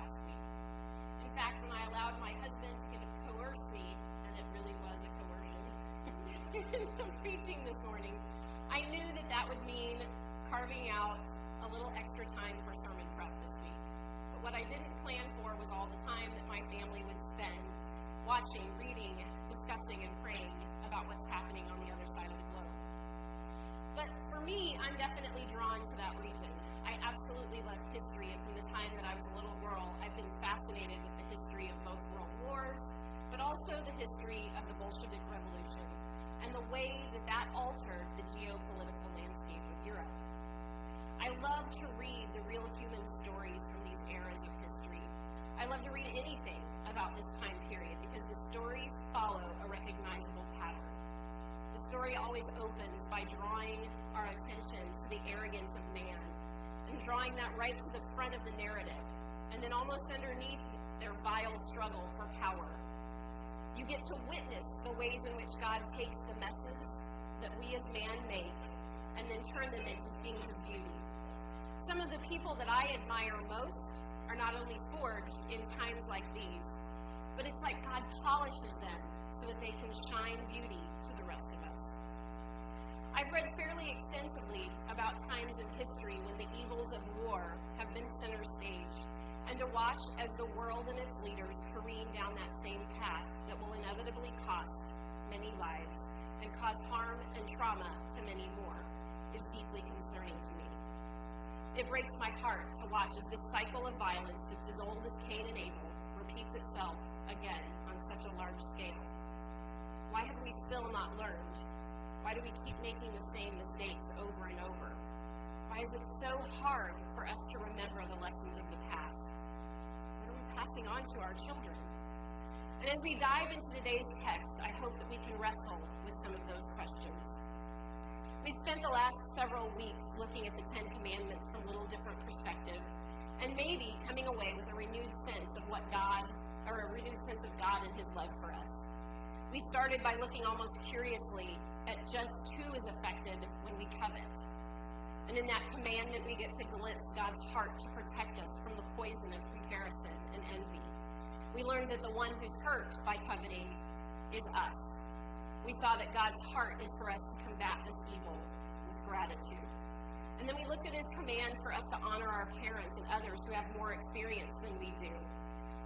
last week. In fact, when I allowed my husband to coerce me, and it really was a coercion, in preaching this morning, I knew that would mean carving out a little extra time for sermon prep this week. But what I didn't plan for was all the time that my family would spend watching, reading, discussing, and praying about what's happening on the other side of the globe. But for me, I'm definitely drawn to that region. I absolutely love history, and from the time that I was a little girl, I've been fascinated with the history of both world wars, but also the history of the Bolshevik Revolution, and the way that altered the geopolitical landscape of Europe. I love to read the real human stories from these eras of history. I love to read anything about this time period because the stories follow a recognizable pattern. The story always opens by drawing our attention to the arrogance of man and drawing that right to the front of the narrative, and then almost underneath their vile struggle for power. You get to witness the ways in which God takes the messes that we as man make and then turn them into things of beauty. Some of the people that I admire most are not only forged in times like these, but it's like God polishes them so that they can shine beauty to the rest of us. I've read fairly extensively about times in history when the evils of war have been center stage, and to watch as the world and its leaders careen down that same path that will inevitably cost many lives and cause harm and trauma to many more is deeply concerning to me. It breaks my heart to watch as this cycle of violence that's as old as Cain and Abel repeats itself again on such a large scale. Why have we still not learned? Why do we keep making the same mistakes over and over? Why is it so hard for us to remember the lessons of the past? What are we passing on to our children? And as we dive into today's text, I hope that we can wrestle with some of those questions. We spent the last several weeks looking at the Ten Commandments from a little different perspective, and maybe coming away with a renewed sense of God and His love for us. We started by looking almost curiously at just who is affected when we covet. And in that commandment, we get to glimpse God's heart to protect us from the poison of comparison and envy. We learned that the one who's hurt by coveting is us. We saw that God's heart is for us to combat this evil with gratitude. And then we looked at His command for us to honor our parents and others who have more experience than we do.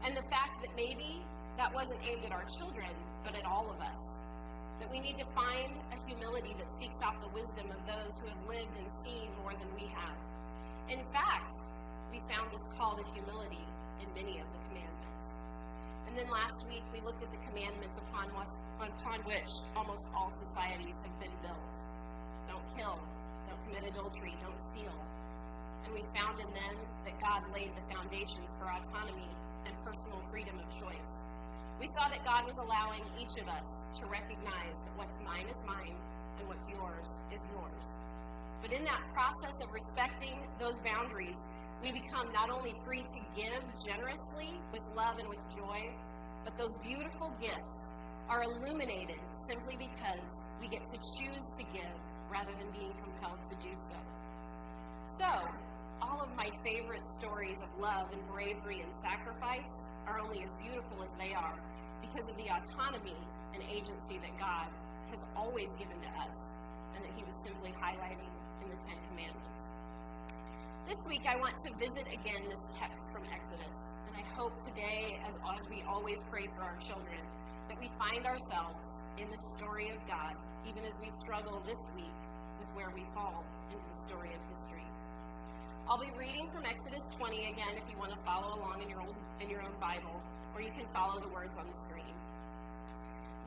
And the fact that maybe that wasn't aimed at our children, but at all of us. That we need to find a humility that seeks out the wisdom of those who have lived and seen more than we have. In fact, we found this call to humility in many of the commandments. And then last week, we looked at the commandments upon which almost all societies have been built. Don't kill, don't commit adultery, don't steal. And we found in them that God laid the foundations for autonomy and personal freedom of choice. We saw that God was allowing each of us to recognize that what's mine is mine and what's yours is yours. But in that process of respecting those boundaries, we become not only free to give generously with love and with joy, but those beautiful gifts are illuminated simply because we get to choose to give rather than being compelled to do so. So, all of my favorite stories of love and bravery and sacrifice are only as beautiful as they are because of the autonomy and agency that God has always given to us and that He was simply highlighting in the Ten Commandments. This week I want to visit again this text from Exodus, and I hope today, as we always pray for our children, that we find ourselves in the story of God, even as we struggle this week with where we fall into the story of history. I'll be reading from Exodus 20 again if you want to follow along in your own Bible, or you can follow the words on the screen.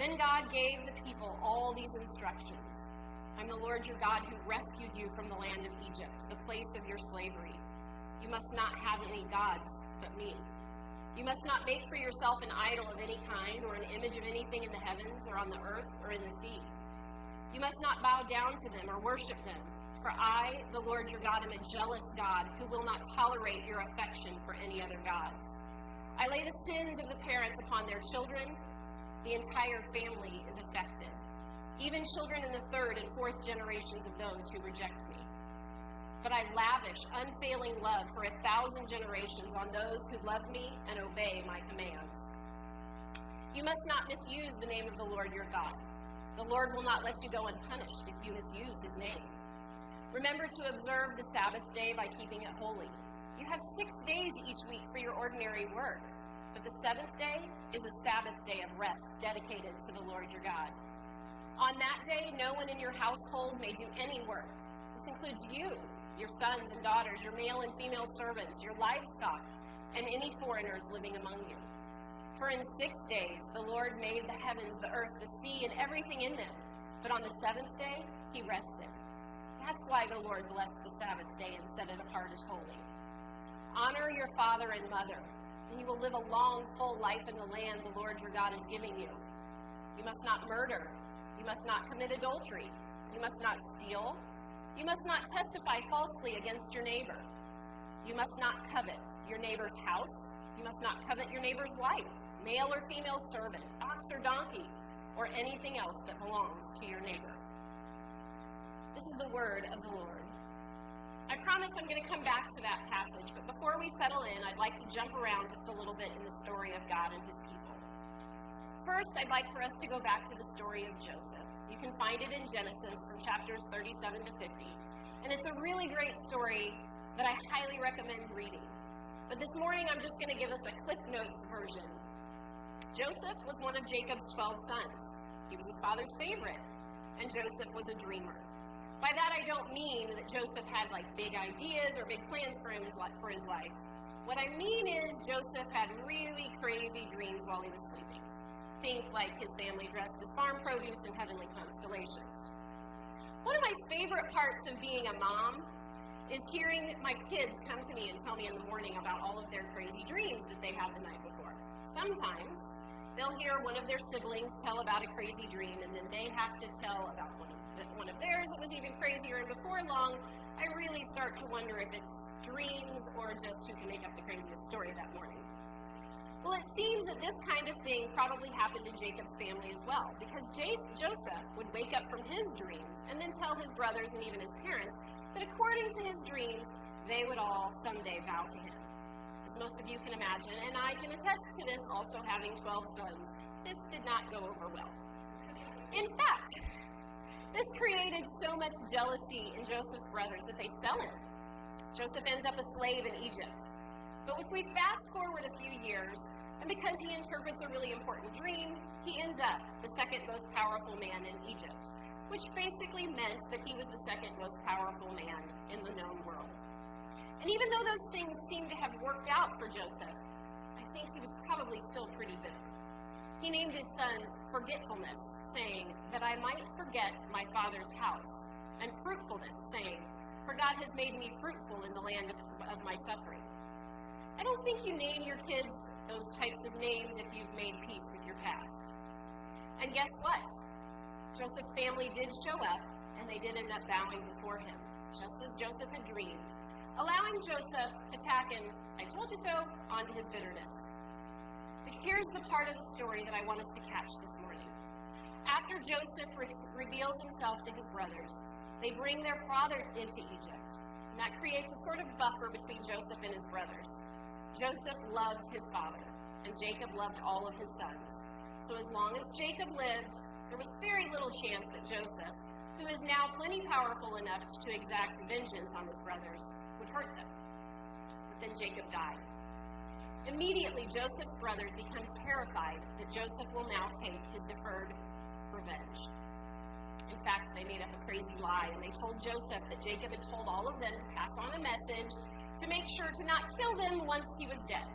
Then God gave the people all these instructions. I'm the Lord your God who rescued you from the land of Egypt, the place of your slavery. You must not have any gods but me. You must not make for yourself an idol of any kind or an image of anything in the heavens or on the earth or in the sea. You must not bow down to them or worship them. For I, the Lord your God, am a jealous God who will not tolerate your affection for any other gods. I lay the sins of the parents upon their children. The entire family is affected, even children in the third and fourth generations of those who reject me. but I lavish unfailing love for 1,000 generations on those who love me and obey my commands. You must not misuse the name of the Lord your God. The Lord will not let you go unpunished if you misuse his name. Remember to observe the Sabbath day by keeping it holy. You have 6 days each week for your ordinary work, but the seventh day is a Sabbath day of rest dedicated to the Lord your God. On that day, no one in your household may do any work. This includes you, your sons and daughters, your male and female servants, your livestock, and any foreigners living among you. For in 6 days the Lord made the heavens, the earth, the sea, and everything in them. But on the seventh day he rested. That's why the Lord blessed the Sabbath day and set it apart as holy. Honor your father and mother, and you will live a long, full life in the land the Lord your God is giving you. You must not murder. You must not commit adultery. You must not steal. You must not testify falsely against your neighbor. You must not covet your neighbor's house. You must not covet your neighbor's wife, male or female servant, ox or donkey, or anything else that belongs to your neighbor. This is the word of the Lord. I promise I'm going to come back to that passage, but before we settle in, I'd like to jump around just a little bit in the story of God and his people. First, I'd like for us to go back to the story of Joseph. You can find it in Genesis from chapters 37 to 50, and it's a really great story that I highly recommend reading. But this morning, I'm just going to give us a Cliff Notes version. Joseph was one of Jacob's 12 sons. He was his father's favorite, and Joseph was a dreamer. By that, I don't mean that Joseph had big ideas or big plans for his life. What I mean is Joseph had really crazy dreams while he was sleeping. Think like his family dressed as farm produce in heavenly constellations. One of my favorite parts of being a mom is hearing my kids come to me and tell me in the morning about all of their crazy dreams that they had the night before. Sometimes they'll hear one of their siblings tell about a crazy dream, and then they have to tell about one of theirs that was even crazier, and before long, I really start to wonder if it's dreams or just who can make up the craziest story that morning. Well, it seems that this kind of thing probably happened in Jacob's family as well, because Joseph would wake up from his dreams and then tell his brothers and even his parents that according to his dreams, they would all someday bow to him. As most of you can imagine, and I can attest to this also having 12 sons, this did not go over well. In fact, this created so much jealousy in Joseph's brothers that they sell him. Joseph ends up a slave in Egypt. But if we fast forward a few years, and because he interprets a really important dream, he ends up the second most powerful man in Egypt, which basically meant that he was the second most powerful man in the known world. And even though those things seem to have worked out for Joseph, I think he was probably still pretty bitter. He named his sons Forgetfulness, saying, that I might forget my father's house, and Fruitfulness, saying, for God has made me fruitful in the land of my suffering. I don't think you name your kids those types of names if you've made peace with your past. And guess what? Joseph's family did show up, and they did end up bowing before him, just as Joseph had dreamed, allowing Joseph to tack an "I told you so" onto his bitterness. But here's the part of the story that I want us to catch this morning. After Joseph reveals himself to his brothers, they bring their father into Egypt, and that creates a sort of buffer between Joseph and his brothers. Joseph loved his father, and Jacob loved all of his sons. So as long as Jacob lived, there was very little chance that Joseph, who is now plenty powerful enough to exact vengeance on his brothers, would hurt them. But then Jacob died. Immediately, Joseph's brothers become terrified that Joseph will now take his deferred revenge. In fact, they made up a crazy lie, and they told Joseph that Jacob had told all of them to pass on a message to make sure to not kill them once he was dead.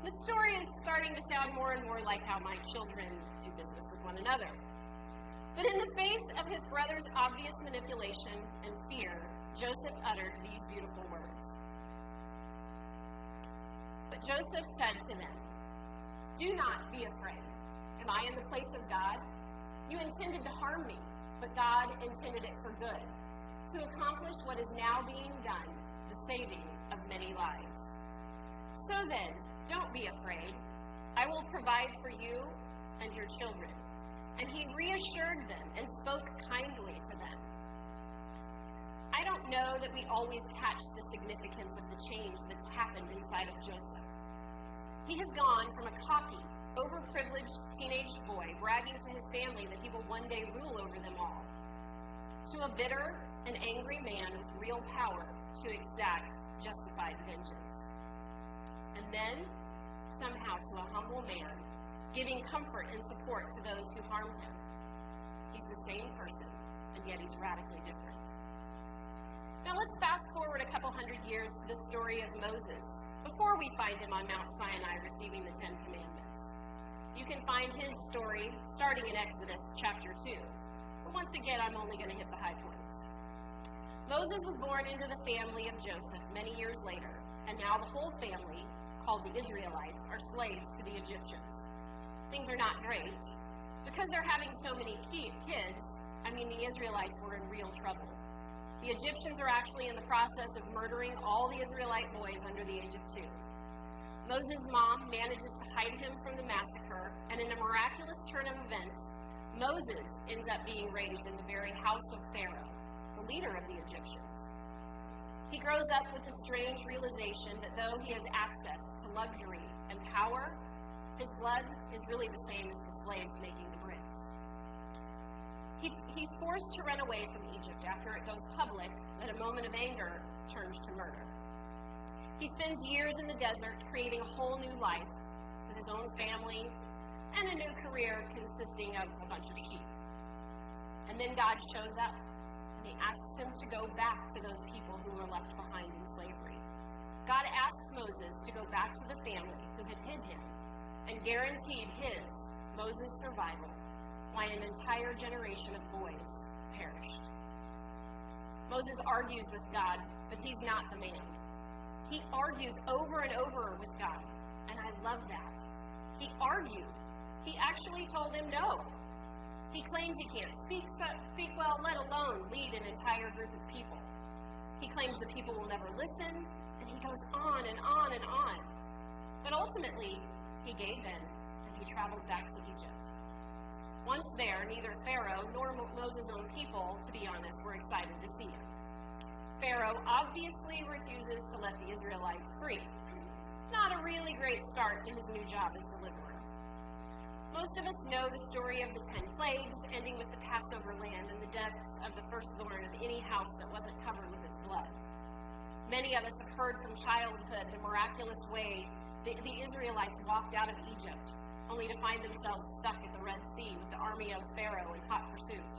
The story is starting to sound more and more like how my children do business with one another. But in the face of his brother's obvious manipulation and fear, Joseph uttered these beautiful words. But Joseph said to them, "Do not be afraid. Am I in the place of God? You intended to harm me, but God intended it for good, to accomplish what is now being done, the saving of many lives. So then, don't be afraid. I will provide for you and your children." And he reassured them and spoke kindly to them. I don't don't know that we always catch the significance of the change that's happened inside of Joseph. He has gone from a cocky, overprivileged teenage boy bragging to his family that he will one day rule over them all, to a bitter and angry man with real power to exact justified vengeance. And then, somehow, to a humble man, giving comfort and support to those who harmed him. He's the same person, and yet he's radically different. Now let's fast forward a couple hundred years to the story of Moses, before we find him on Mount Sinai receiving the Ten Commandments. You can find his story starting in Exodus chapter 2. But once again, I'm only going to hit the high points. Moses was born into the family of Joseph many years later, and now the whole family, called the Israelites, are slaves to the Egyptians. Things are not great. Because they're having so many kids, the Israelites were in real trouble. The Egyptians are actually in the process of murdering all the Israelite boys under the age of 2. Moses' mom manages to hide him from the massacre, and in a miraculous turn of events, Moses ends up being raised in the very house of Pharaoh, the leader of the Egyptians. He grows up with the strange realization that though he has access to luxury and power, his blood is really the same as the slaves making the bricks. He's forced to run away from Egypt after it goes public that a moment of anger turns to murder. He spends years in the desert creating a whole new life with his own family and a new career consisting of a bunch of sheep. And then God shows up, and he asks him to go back to those people who were left behind in slavery. God asked Moses to go back to the family who had hid him and guaranteed Moses' survival, while an entire generation of boys perished. Moses argues with God, but he's not the man. He argues over and over with God, and I love that. He argued. He actually told him no. He claims he can't speak well, let alone lead an entire group of people. He claims the people will never listen, and he goes on and on and on. But ultimately, he gave in, and he traveled back to Egypt. Once there, neither Pharaoh nor Moses' own people, to be honest, were excited to see him. Pharaoh obviously refuses to let the Israelites free. Not a really great start to his new job as deliverer. Most of us know the story of the 10 plagues, ending with the Passover lamb and the deaths of the firstborn of any house that wasn't covered with its blood. Many of us have heard from childhood the miraculous way the Israelites walked out of Egypt, only to find themselves stuck at the Red Sea with the army of Pharaoh in hot pursuit.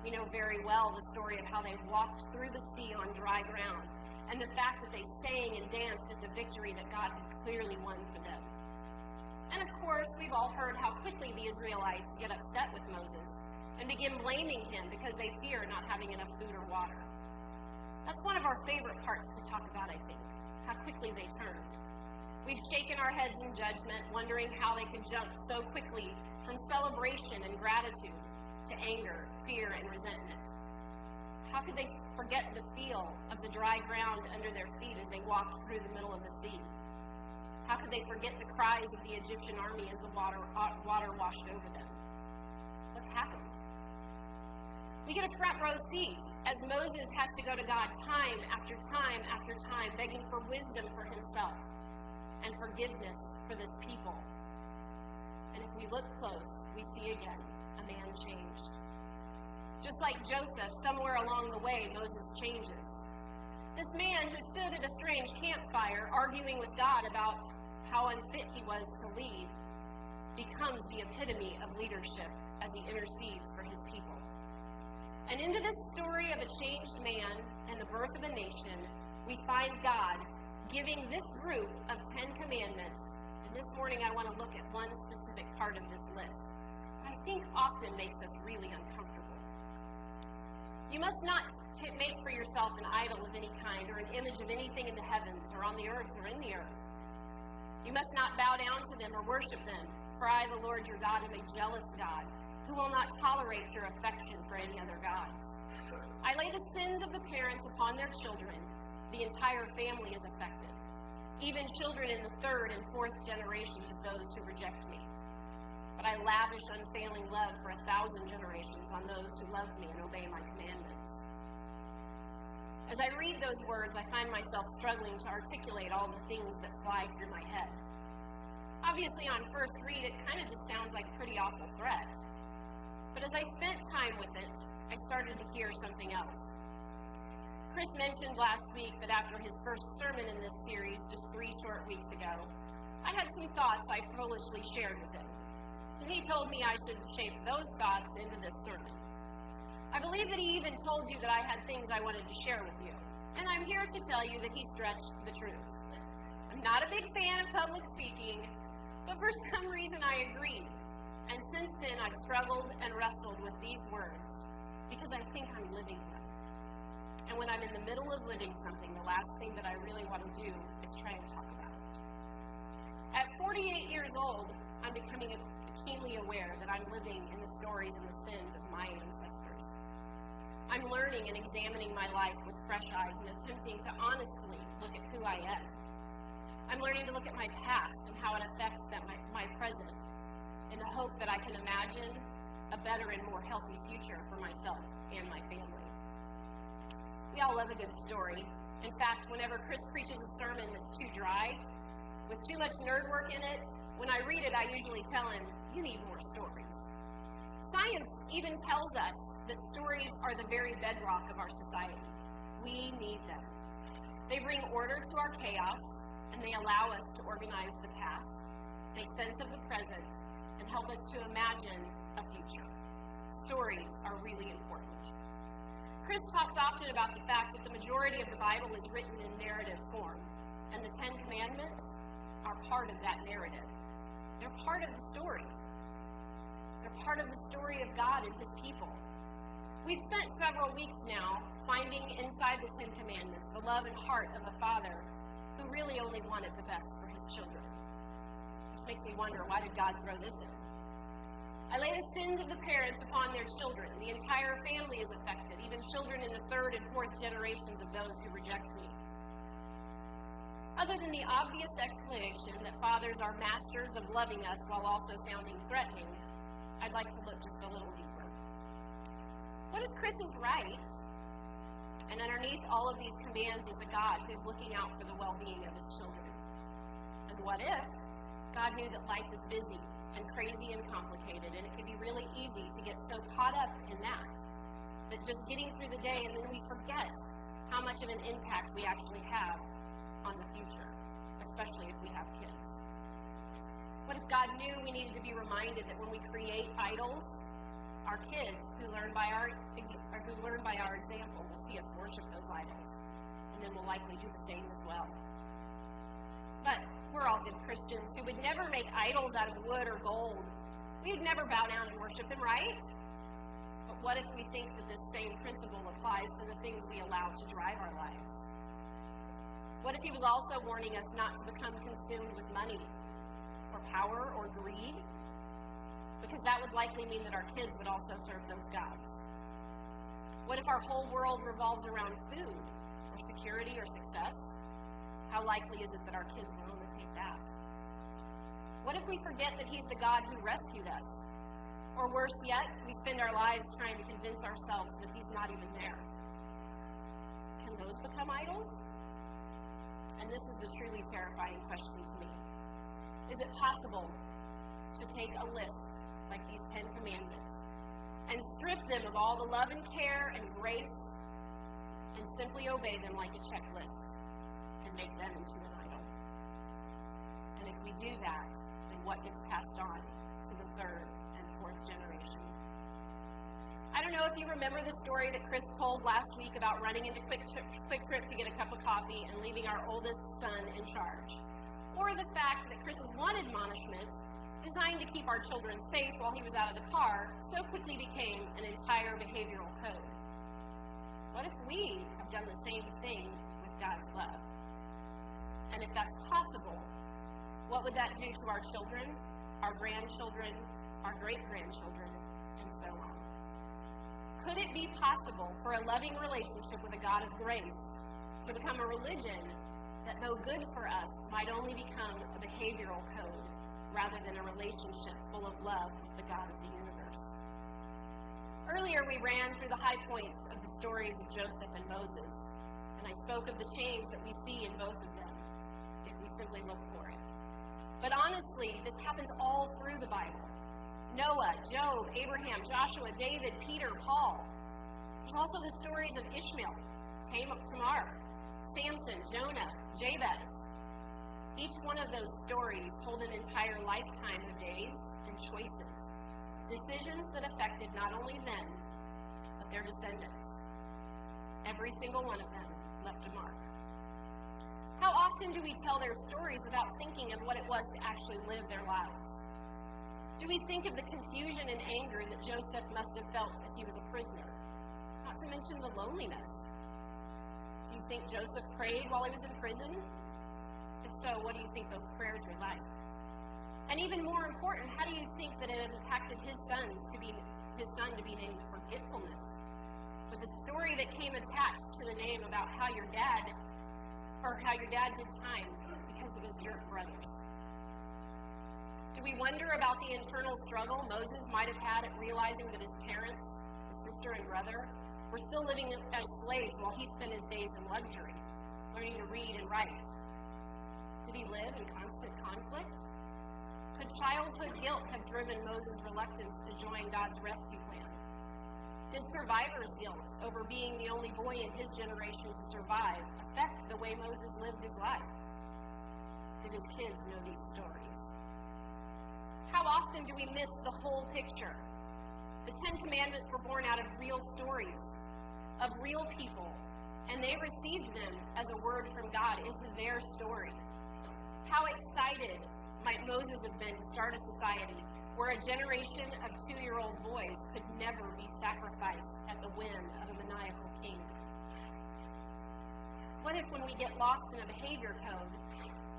We know very well the story of how they walked through the sea on dry ground, and the fact that they sang and danced at the victory that God had clearly won for them. And of course, we've all heard how quickly the Israelites get upset with Moses and begin blaming him because they fear not having enough food or water. That's one of our favorite parts to talk about, I think, how quickly they turned. We've shaken our heads in judgment, wondering how they could jump so quickly from celebration and gratitude to anger, fear, and resentment. How could they forget the feel of the dry ground under their feet as they walked through the middle of the sea? How could they forget the cries of the Egyptian army as the water washed over them? What's happened? We get a front row seat as Moses has to go to God time after time after time, begging for wisdom for himself and forgiveness for this people. And if we look close, we see again a man changed. Just like Joseph, somewhere along the way, Moses changes. This man who stood at a strange campfire arguing with God about how unfit he was to lead becomes the epitome of leadership as he intercedes for his people. And into this story of a changed man and the birth of a nation, we find God giving this group of 10 commandments. And this morning I want to look at one specific part of this list that I think often makes us really uncomfortable. You must not make for yourself an idol of any kind or an image of anything in the heavens or on the earth or in the earth. You must not bow down to them or worship them, for I, the Lord your God, am a jealous God, who will not tolerate your affection for any other gods. I lay the sins of the parents upon their children. The entire family is affected, even children in the 3rd and 4th generations of those who reject me. But I lavish unfailing love for 1,000 generations on those who love me and obey my commandments. As I read those words, I find myself struggling to articulate all the things that fly through my head. Obviously, on first read, it kind of just sounds like a pretty awful threat. But as I spent time with it, I started to hear something else. Chris mentioned last week that after his first sermon in this series, just 3 short weeks ago, I had some thoughts I foolishly shared with him. And he told me I should shape those thoughts into this sermon. I believe that he even told you that I had things I wanted to share with you. And I'm here to tell you that he stretched the truth. I'm not a big fan of public speaking, but for some reason I agreed. And since then I've struggled and wrestled with these words because I think I'm living them. And when I'm in the middle of living something, the last thing that I really want to do is try and talk about it. At 48 years old, I'm becoming keenly aware that I'm living in the stories and the sins of my ancestors. I'm learning and examining my life with fresh eyes and attempting to honestly look at who I am. I'm learning to look at my past and how it affects my present in the hope that I can imagine a better and more healthy future for myself and my family. We all love a good story. In fact, whenever Chris preaches a sermon that's too dry, with too much nerd work in it, when I read it, I usually tell him, you need more stories. Science even tells us that stories are the very bedrock of our society. We need them. They bring order to our chaos, and they allow us to organize the past, make sense of the present, and help us to imagine a future. Stories are really important. Chris talks often about the fact that the majority of the Bible is written in narrative form, and the 10 Commandments are part of that narrative. They're part of the story. They're part of the story of God and his people. We've spent several weeks now finding inside the 10 Commandments the love and heart of a father who really only wanted the best for his children. Which makes me wonder, why did God throw this in? I lay the sins of the parents upon their children. The entire family is affected, even children in the 3rd and 4th generations of those who reject me. Other than the obvious explanation that fathers are masters of loving us while also sounding threatening, I'd like to look just a little deeper. What if Chris is right, and underneath all of these commands is a God who's looking out for the well-being of his children? And what if God knew that life is busy and crazy and complicated, and it can be really easy to get so caught up in that just getting through the day, and then we forget how much of an impact we actually have on the future, especially if we have kids. What if God knew we needed to be reminded that when we create idols, our kids who learn by our example will see us worship those idols, and then will likely do the same as well. But we're all good Christians who would never make idols out of wood or gold. We would never bow down and worship them, right? But what if we think that this same principle applies to the things we allow to drive our lives? What if he was also warning us not to become consumed with money or power or greed? Because that would likely mean that our kids would also serve those gods. What if our whole world revolves around food or security or success? How likely is it that our kids will imitate that? What if we forget that he's the God who rescued us? Or worse yet, we spend our lives trying to convince ourselves that he's not even there. Can those become idols? And this is the truly terrifying question to me. Is it possible to take a list like these 10 Commandments and strip them of all the love and care and grace and simply obey them like a checklist and make them into an idol? And if we do that, then what gets passed on to the 3rd and 4th generation? I don't know if you remember the story that Chris told last week about running into Quick Trip to get a cup of coffee and leaving our oldest son in charge. Or the fact that Chris's one admonishment, designed to keep our children safe while he was out of the car, so quickly became an entire behavioral code. What if we have done the same thing with God's love? And if that's possible, what would that do to our children, our grandchildren, our great-grandchildren, and so on? Could it be possible for a loving relationship with a God of grace to become a religion that, though good for us, might only become a behavioral code rather than a relationship full of love with the God of the universe? Earlier, we ran through the high points of the stories of Joseph and Moses. And I spoke of the change that we see in both of them, if we simply look for it. But honestly, this happens all through the Bible. Noah, Job, Abraham, Joshua, David, Peter, Paul. There's also the stories of Ishmael, Tamar, Samson, Jonah, Jabez. Each one of those stories hold an entire lifetime of days and choices, decisions that affected not only them, but their descendants. Every single one of them left a mark. How often do we tell their stories without thinking of what it was to actually live their lives? Do we think of the confusion and anger that Joseph must have felt as he was a prisoner? Not to mention the loneliness. Do you think Joseph prayed while he was in prison? If so, what do you think those prayers were like? And even more important, how do you think that it impacted his son to be named Forgetfulness? With a story that came attached to the name about how your dad did time because of his jerk brothers. Do we wonder about the internal struggle Moses might have had at realizing that his parents, his sister and brother, were still living as slaves while he spent his days in luxury, learning to read and write? Did he live in constant conflict? Could childhood guilt have driven Moses' reluctance to join God's rescue plan? Did survivor's guilt over being the only boy in his generation to survive affect the way Moses lived his life? Did his kids know these stories? How often do we miss the whole picture? The 10 Commandments were born out of real stories, of real people, and they received them as a word from God into their story. How excited might Moses have been to start a society where a generation of 2-year-old boys could never be sacrificed at the whim of a maniacal king? What if when we get lost in a behavior code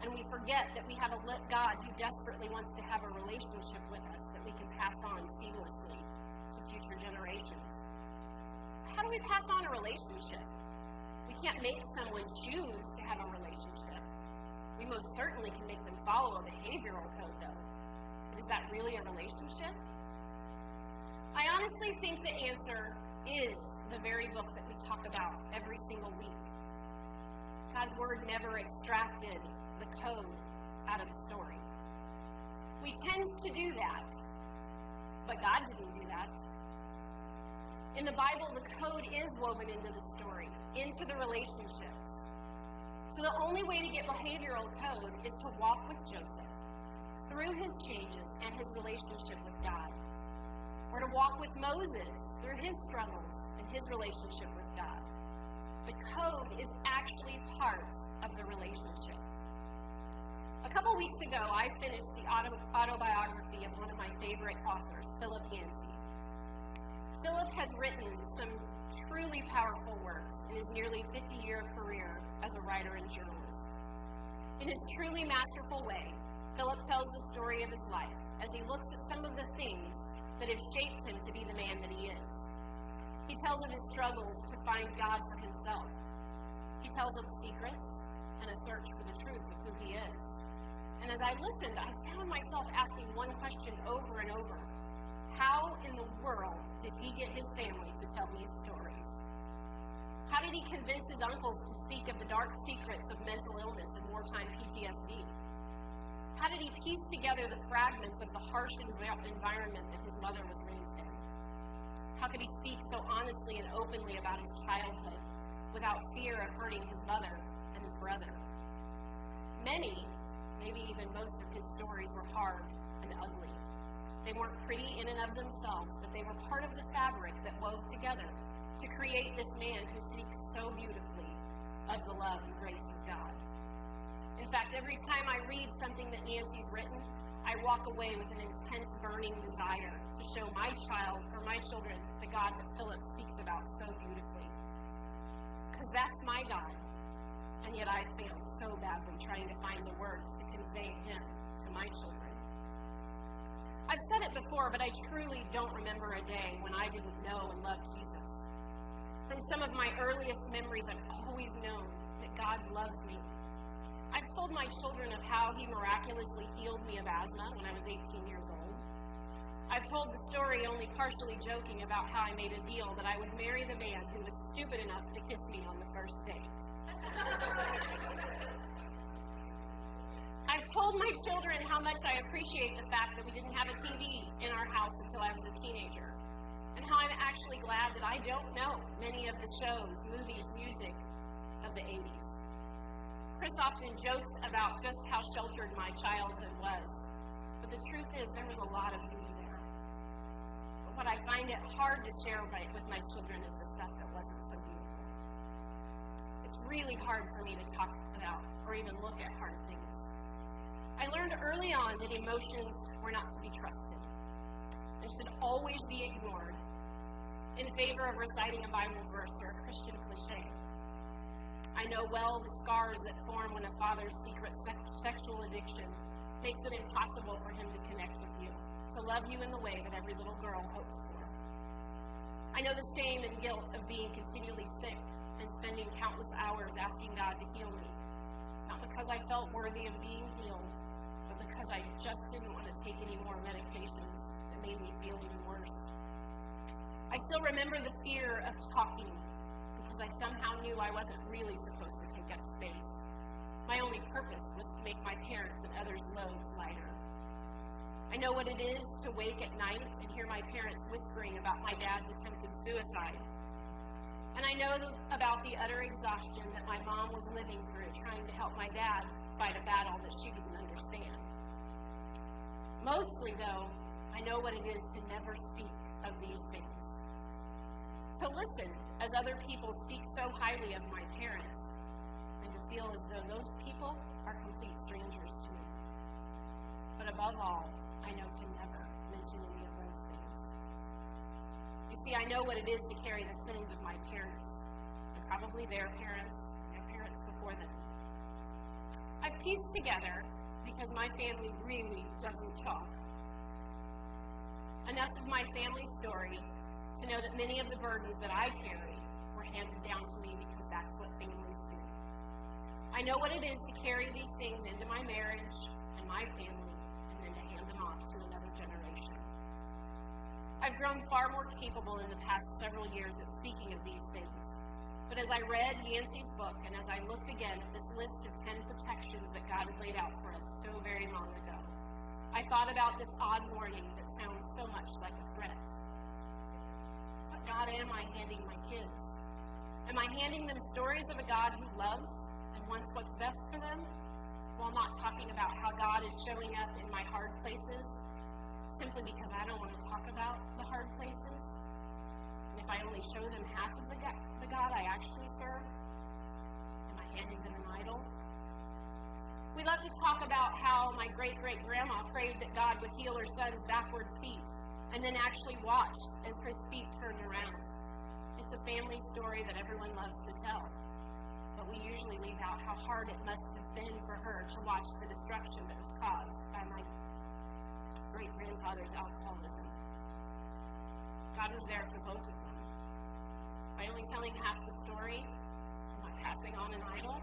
and we forget that we have a God who desperately wants to have a relationship with us that we can pass on seamlessly to future generations? How do we pass on a relationship? We can't make someone choose to have a relationship. We most certainly can make them follow a behavioral code, though. But is that really a relationship? I honestly think the answer is the very book that we talk about every single week. God's Word never extracted the code out of the story. We tend to do that, but God didn't do that. In the Bible, the code is woven into the story, into the relationships. So the only way to get behavioral code is to walk with Joseph through his changes and his relationship with God. Or to walk with Moses through his struggles and his relationship with God. The code is actually part of the relationship. A couple weeks ago, I finished the autobiography of one of my favorite authors, Philip Yancey. Philip has written some truly powerful works in his nearly 50-year career as a writer and journalist. In his truly masterful way, Philip tells the story of his life as he looks at some of the things that have shaped him to be the man that he is. He tells of his struggles to find God for himself. He tells of secrets and a search for the truth of who he is. And as I listened, I found myself asking one question over and over. How in the world did he get his family to tell these stories? How did he convince his uncles to speak of the dark secrets of mental illness and wartime PTSD? How did he piece together the fragments of the harsh environment that his mother was raised in? How could he speak so honestly and openly about his childhood without fear of hurting his mother and his brother? Many, maybe even most of his stories were hard and ugly. They weren't pretty in and of themselves, but they were part of the fabric that wove together to create this man who speaks so beautifully of the love and grace of God. In fact, every time I read something that Nancy's written, I walk away with an intense burning desire to show my child or my children the God that Philip speaks about so beautifully. Because that's my God, and yet I fail so badly trying to find the words to convey him to my children. I've said it before, but I truly don't remember a day when I didn't know and love Jesus. From some of my earliest memories, I've always known that God loves me. I've told my children of how he miraculously healed me of asthma when I was 18 years old. I've told the story only partially joking about how I made a deal that I would marry the man who was stupid enough to kiss me on the first date. I've told my children how much I appreciate the fact that we didn't have a TV in our house until I was a teenager, and how I'm actually glad that I don't know many of the shows, movies, music of the 80s. Chris often jokes about just how sheltered my childhood was, but the truth is there was a lot of beauty there. But what I find it hard to share with my children is the stuff that wasn't so beautiful. It's really hard for me to talk about or even look at hard things. I learned early on that emotions were not to be trusted and should always be ignored in favor of reciting a Bible verse or a Christian cliche. I know well the scars that form when a father's secret sexual addiction makes it impossible for him to connect with you, to love you in the way that every little girl hopes for. I know the shame and guilt of being continually sick and spending countless hours asking God to heal me, not because I felt worthy of being healed, but because I just didn't want to take any more medications that made me feel even worse. I still remember the fear of talking because I somehow knew I wasn't really supposed to take up space. My only purpose was to make my parents and others' loads lighter. I know what it is to wake at night and hear my parents whispering about my dad's attempted suicide. And I know about the utter exhaustion that my mom was living through trying to help my dad fight a battle that she didn't understand. Mostly, though, I know what it is to never speak of these things. To listen as other people speak so highly of my parents, and to feel as though those people are complete strangers to me. But above all, I know to never mention any of those things. You see, I know what it is to carry the sins of my parents, and probably their parents before them. I've pieced together, because my family really doesn't talk, enough of my family story to know that many of the burdens that I carry were handed down to me because that's what families do. I know what it is to carry these things into my marriage and my family, and then to hand them off to another generation. I've grown far more capable in the past several years at speaking of these things. But as I read Yancey's book, and as I looked again at this list of 10 protections that God had laid out for us so very long ago, I thought about this odd warning that sounds so much like a threat. What God am I handing my kids? Am I handing them stories of a God who loves and wants what's best for them, while not talking about how God is showing up in my hard places, simply because I don't want to talk about the hard places? And if I only show them half of the God I actually serve, am I handing them an idol? We love to talk about how my great-great-grandma prayed that God would heal her son's backward feet, and then actually watched as his feet turned around. It's a family story that everyone loves to tell, but we usually leave out how hard it must have been for her to watch the destruction that was caused by my great-grandfather's alcoholism. God was there for both of them. By only telling half the story, am I passing on an idol?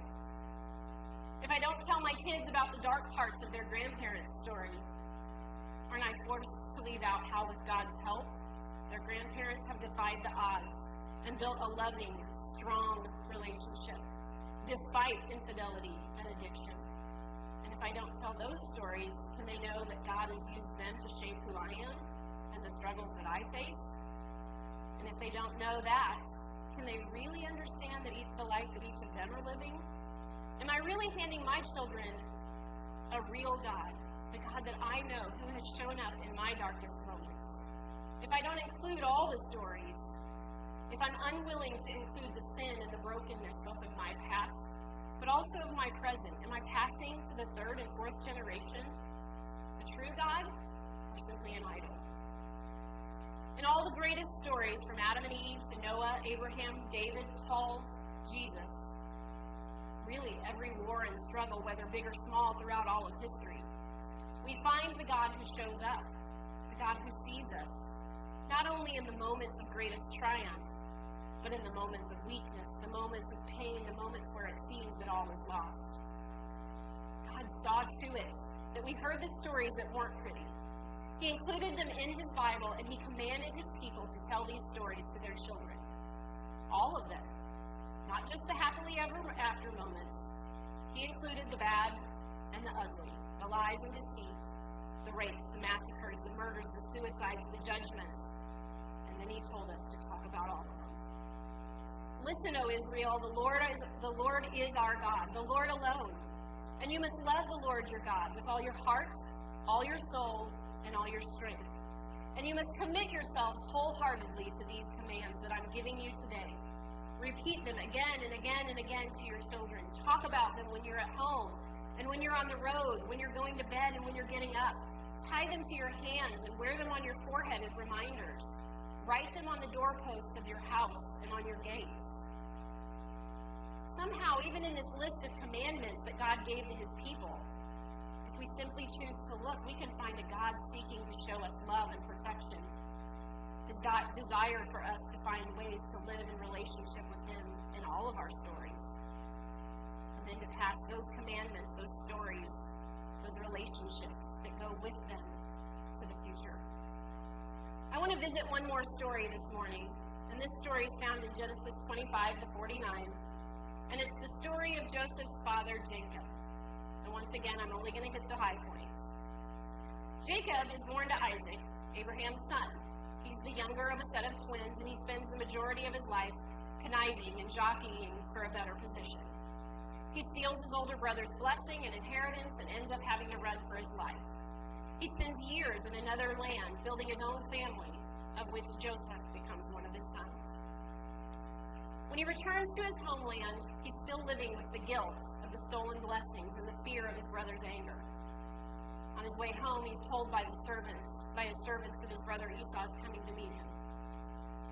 If I don't tell my kids about the dark parts of their grandparents' story, aren't I forced to leave out how, with God's help, their grandparents have defied the odds and built a loving, strong relationship, despite infidelity and addiction? And if I don't tell those stories, can they know that God has used them to shape who I am and the struggles that I face? And if they don't know that, can they really understand the life that each of them are living? Am I really handing my children a real God, the God that I know who has shown up in my darkest moments? If I don't include all the stories, if I'm unwilling to include the sin and the brokenness both of my past, but also of my present, am I passing to the third and fourth generation the true God, or simply an idol? In all the greatest stories, from Adam and Eve to Noah, Abraham, David, Paul, Jesus, really every war and struggle, whether big or small, throughout all of history, we find the God who shows up, the God who sees us, not only in the moments of greatest triumph, but in the moments of weakness, the moments of pain, the moments where it seems that all is lost. God saw to it that we heard the stories that weren't pretty, He included them in his Bible, and he commanded his people to tell these stories to their children. All of them. Not just the happily ever after moments. He included the bad and the ugly, the lies and deceit, the rapes, the massacres, the murders, the suicides, the judgments. And then he told us to talk about all of them. Listen, O Israel, the Lord is our God, the Lord alone. And you must love the Lord your God with all your heart, all your soul, and all your strength. And you must commit yourselves wholeheartedly to these commands that I'm giving you today. Repeat them again and again and again to your children. Talk about them when you're at home and when you're on the road, when you're going to bed and when you're getting up. Tie them to your hands and wear them on your forehead as reminders. Write them on the doorposts of your house and on your gates. Somehow, even in this list of commandments that God gave to his people, if we simply choose to look, we can find a God seeking to show us love and protection. His desire for us to find ways to live in relationship with him in all of our stories. And then to pass those commandments, those stories, those relationships that go with them to the future. I want to visit one more story this morning. And this story is found in Genesis 25 to 49. And it's the story of Joseph's father, Jacob. And once again, I'm only going to hit the high points. Jacob is born to Isaac, Abraham's son. He's the younger of a set of twins, and he spends the majority of his life conniving and jockeying for a better position. He steals his older brother's blessing and inheritance and ends up having to run for his life. He spends years in another land building his own family, of which Joseph becomes one of his sons. When he returns to his homeland, he's still living with the guilt of the stolen blessings and the fear of his brother's anger. On his way home, he's told by his servants that his brother Esau is coming to meet him.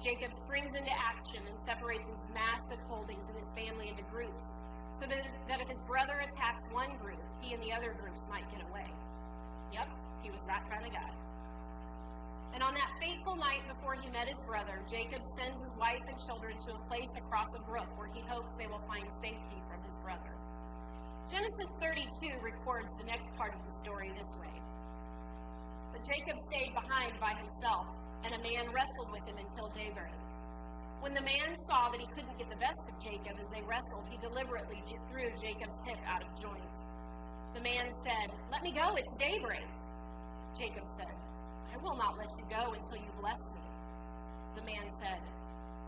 Jacob springs into action and separates his massive holdings in his family into groups, so that if his brother attacks one group, he and the other groups might get away. Yep, he was that kind of guy. And on that fateful night before he met his brother, Jacob sends his wife and children to a place across a brook where he hopes they will find safety from his brother. Genesis 32 records the next part of the story this way. But Jacob stayed behind by himself, and a man wrestled with him until daybreak. When the man saw that he couldn't get the best of Jacob as they wrestled, he deliberately threw Jacob's hip out of joint. The man said, "Let me go, it's daybreak." Jacob said, "I will not let you go until you bless me." The man said,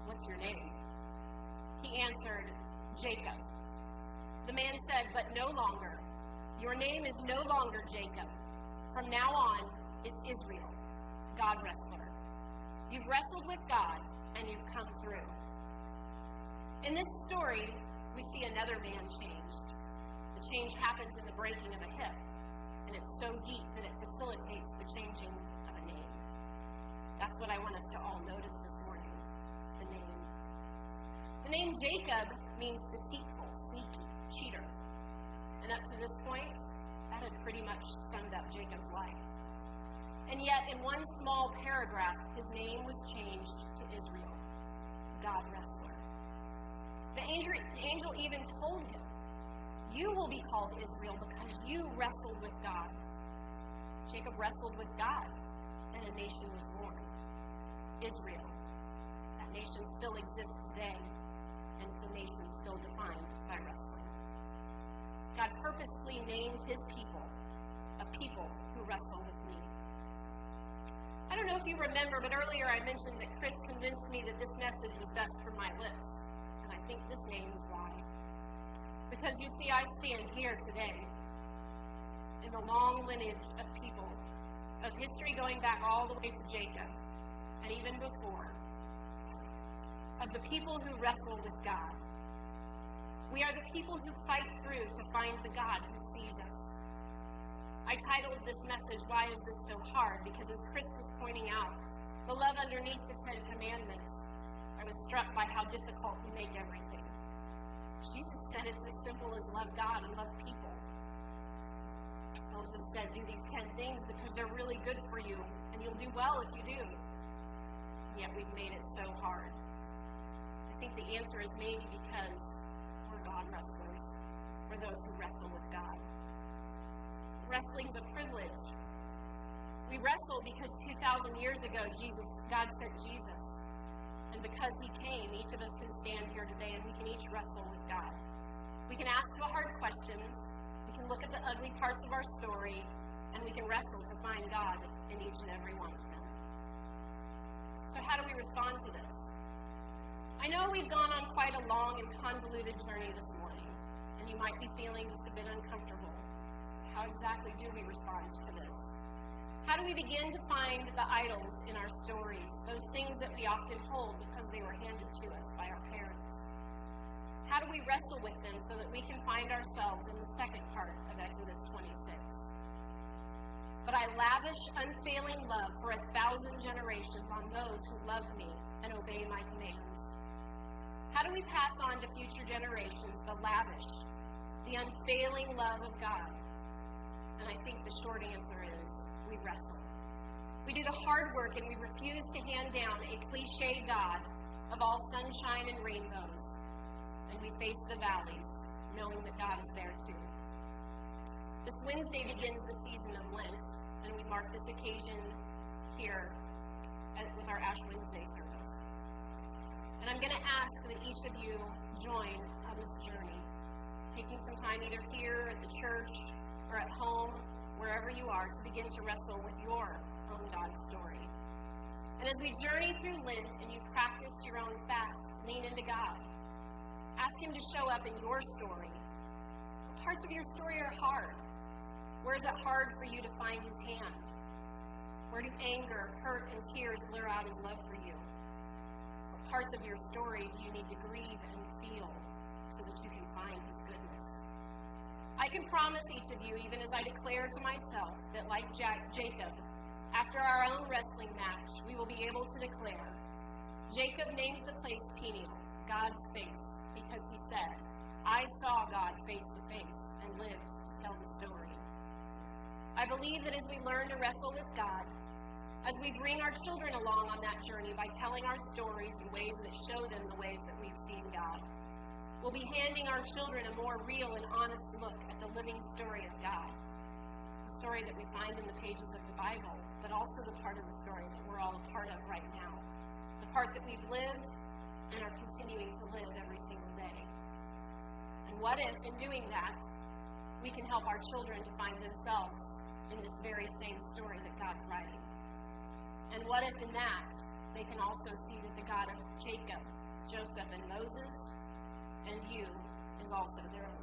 "What's your name?" He answered, "Jacob." The man said, "But no longer. Your name is no longer Jacob. From now on, it's Israel, God wrestler. You've wrestled with God, and you've come through." In this story, we see another man changed. The change happens in the breaking of a hip, and it's so deep that it facilitates the changing of a name. That's what I want us to all notice this morning, the name. The name Jacob means deceitful, sneaky, cheater. And up to this point, that had pretty much summed up Jacob's life. And yet, in one small paragraph, his name was changed to Israel, God wrestler. The angel even told him, "You will be called Israel because you wrestled with God." Jacob wrestled with God, and a nation was born, Israel. That nation still exists today, and it's a nation still defined by wrestling. God purposely named his people, a people who wrestle with me. I don't know if you remember, but earlier I mentioned that Chris convinced me that this message was best for my lips. And I think this name is why. Because you see, I stand here today in the long lineage of people, of history going back all the way to Jacob, and even before, of the people who wrestle with God. We are the people who fight through to find the God who sees us. I titled this message, "Why is this so hard?" Because as Chris was pointing out, the love underneath the 10 Commandments, I was struck by how difficult we make everything. Jesus said it's as simple as love God and love people. Moses said, "Do these 10 things because they're really good for you, and you'll do well if you do." And yet we've made it so hard. I think the answer is maybe because we're God wrestlers. We're those who wrestle with God. Wrestling's a privilege. We wrestle because 2,000 years ago, God sent Jesus. And because he came, each of us can stand here today and we can each wrestle with God. We can ask the hard questions, we can look at the ugly parts of our story, and we can wrestle to find God in each and every one of them. So how do we respond to this? I know we've gone on quite a long and convoluted journey this morning, and you might be feeling just a bit uncomfortable. How exactly do we respond to this? How do we begin to find the idols in our stories, those things that we often hold because they were handed to us by our parents? How do we wrestle with them so that we can find ourselves in the second part of Exodus 26? But I lavish unfailing love for 1,000 generations on those who love me and obey my commands. How do we pass on to future generations the lavish, the unfailing love of God? And I think the short answer is, we wrestle. We do the hard work and we refuse to hand down a cliche God of all sunshine and rainbows. And we face the valleys, knowing that God is there too. This Wednesday begins the season of Lent, and we mark this occasion here with our Ash Wednesday service. And I'm going to ask that each of you join on this journey, taking some time either here at the church or at home, wherever you are, to begin to wrestle with your own God story. And as we journey through Lent and you practice your own fast, lean into God. Ask him to show up in your story. What parts of your story are hard? Where is it hard for you to find his hand? Where do anger, hurt, and tears blur out his love for you? What parts of your story do you need to grieve and feel so that you can find his goodness? I can promise each of you, even as I declare to myself, that like Jacob, after our own wrestling match, we will be able to declare, Jacob named the place Peniel, God's face, because he said, I saw God face to face and lived to tell the story. I believe that as we learn to wrestle with God, as we bring our children along on that journey by telling our stories in ways that show them the ways that we've seen God, we'll be handing our children a more real and honest look at the living story of God, the story that we find in the pages of the Bible, but also the part of the story that we're all a part of right now, the part that we've lived and are continuing to live every single day. And what if, in doing that, we can help our children to find themselves in this very same story that God's writing? And what if, in that, they can also see that the God of Jacob, Joseph, and Moses, and you is also their own